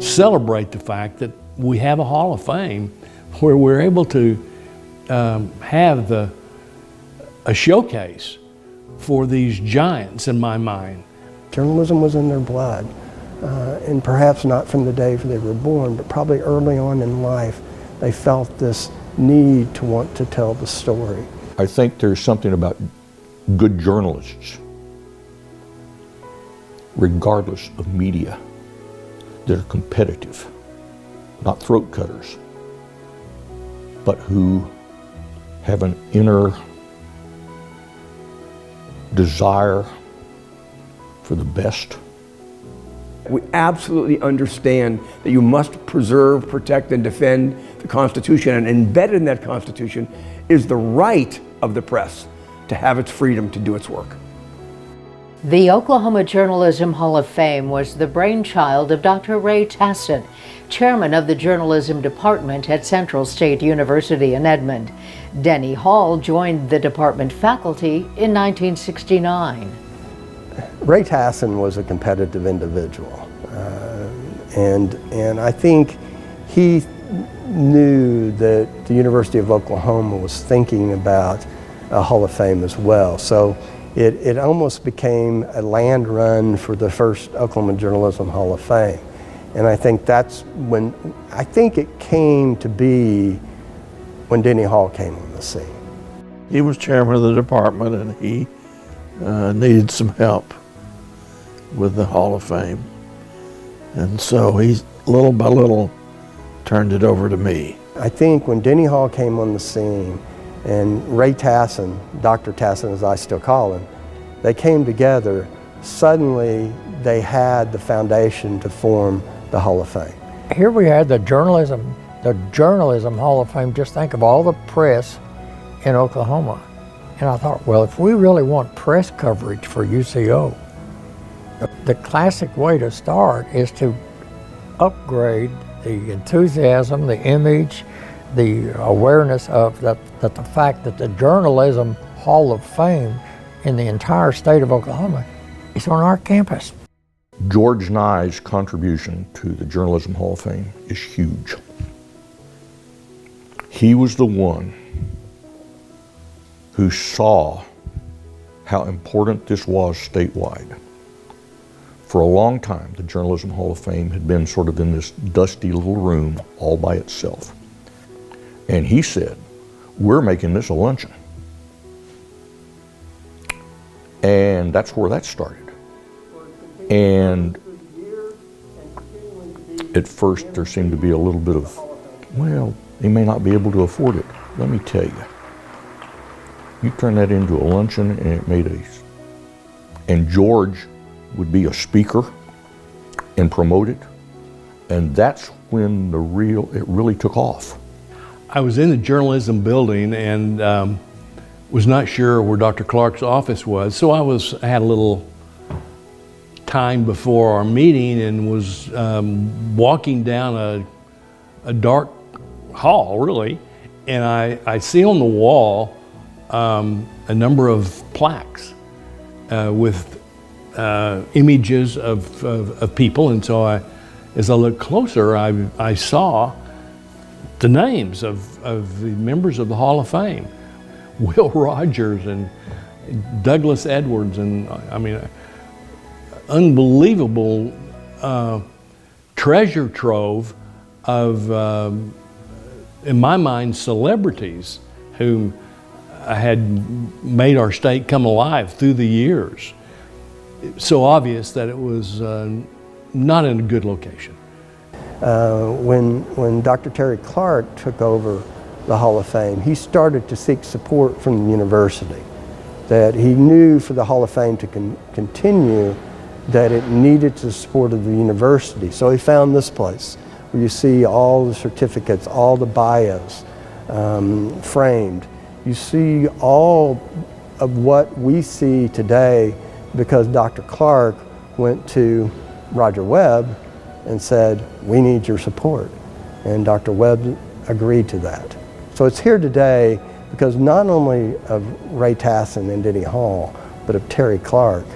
celebrate the fact that we have a Hall of Fame where we're able to have a showcase for these giants in my mind. Journalism was in their blood, and perhaps not from the day they were born, but probably early on in life, they felt this need to want to tell the story. I think there's something about good journalists, regardless of media, that are competitive, not throat cutters, but who have an inner desire for the best. We absolutely understand that you must preserve, protect, and defend the Constitution, and embedded in that Constitution is the right of the press to have its freedom to do its work. The Oklahoma Journalism Hall of Fame was the brainchild of Dr. Ray Tassin, chairman of the journalism department at Central State University in Edmond. Denny Hall joined the department faculty in 1969. Ray Tassin was a competitive individual, and I think he knew that the University of Oklahoma was thinking about a Hall of Fame as well. So it almost became a land run for the first Oklahoma Journalism Hall of Fame. And I think that's when, I think it came to be when Denny Hall came on the scene. He was chairman of the department, and he needed some help with the Hall of Fame. And so he, little by little, turned it over to me. I think when Denny Hall came on the scene, and Ray Tassin, Dr. Tassin as I still call him, they came together, suddenly they had the foundation to form the Hall of Fame. Here we had the journalism Hall of Fame. Just think of all the press in Oklahoma. And I thought, well, if we really want press coverage for UCO, the classic way to start is to upgrade the enthusiasm, the image, the awareness of that the fact that the Journalism Hall of Fame in the entire state of Oklahoma is on our campus. George Nye's contribution to the Journalism Hall of Fame is huge. He was the one who saw how important this was statewide. For a long time, the Journalism Hall of Fame had been sort of in this dusty little room all by itself. And he said, we're making this a luncheon. And that's where that started. And at first there seemed to be a little bit of, well, they may not be able to afford it. Let me tell you, you turn that into a luncheon and it made and George would be a speaker and promote it. And that's when it really took off. I was in the journalism building and was not sure where Dr. Clark's office was, so I had a little time before our meeting and was walking down a dark hall, really, and I see on the wall a number of plaques with images of people, and so as I looked closer, I saw the names of the members of the Hall of Fame. Will Rogers and Douglas Edwards, and I mean, unbelievable treasure trove of, in my mind, celebrities whom had made our state come alive through the years. It's so obvious that it was not in a good location. When Dr. Terry Clark took over the Hall of Fame, he started to seek support from the university. That he knew for the Hall of Fame to continue, that it needed the support of the university. So he found this place where you see all the certificates, all the bios framed. You see all of what we see today because Dr. Clark went to Roger Webb and said, we need your support. And Dr. Webb agreed to that. So it's here today because not only of Ray Tassin and Denny Hall, but of Terry Clark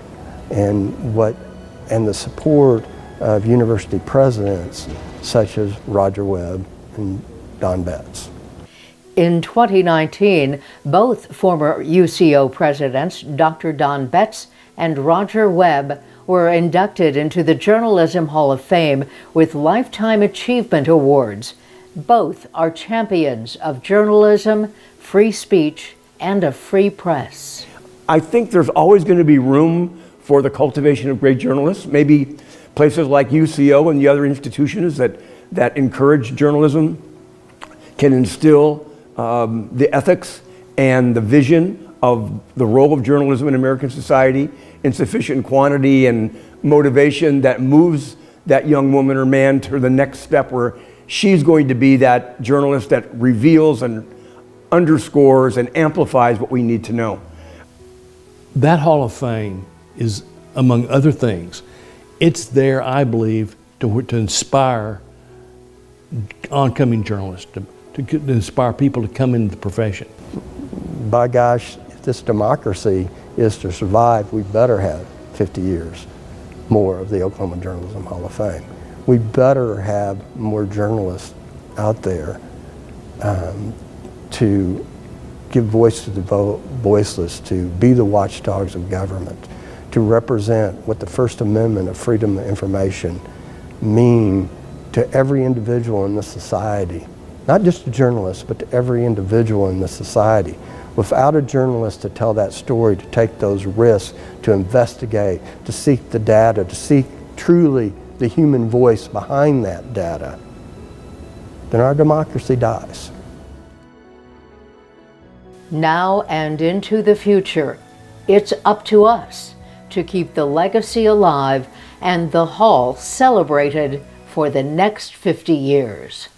and the support of university presidents such as Roger Webb and Don Betts. In 2019, both former UCO presidents, Dr. Don Betts and Roger Webb, were inducted into the Journalism Hall of Fame with Lifetime Achievement Awards. Both are champions of journalism, free speech, and a free press. I think there's always going to be room for the cultivation of great journalists. Maybe places like UCO and the other institutions that encourage journalism can instill the ethics and the vision of the role of journalism in American society in sufficient quantity and motivation that moves that young woman or man to the next step where she's going to be that journalist that reveals and underscores and amplifies what we need to know. That Hall of Fame is, among other things, it's there, I believe, to inspire oncoming journalists, to inspire people to come into the profession. By gosh, if this democracy is to survive, we better have 50 years more of the Oklahoma Journalism Hall of Fame. We better have more journalists out there to give voice to the voiceless, to be the watchdogs of government, to represent what the First Amendment of freedom of information mean to every individual in this society. Not just to journalists, but to every individual in this society. Without a journalist to tell that story, to take those risks, to investigate, to seek the data, to seek truly the human voice behind that data, then our democracy dies. Now and into the future, it's up to us to keep the legacy alive and the Hall celebrated for the next 50 years.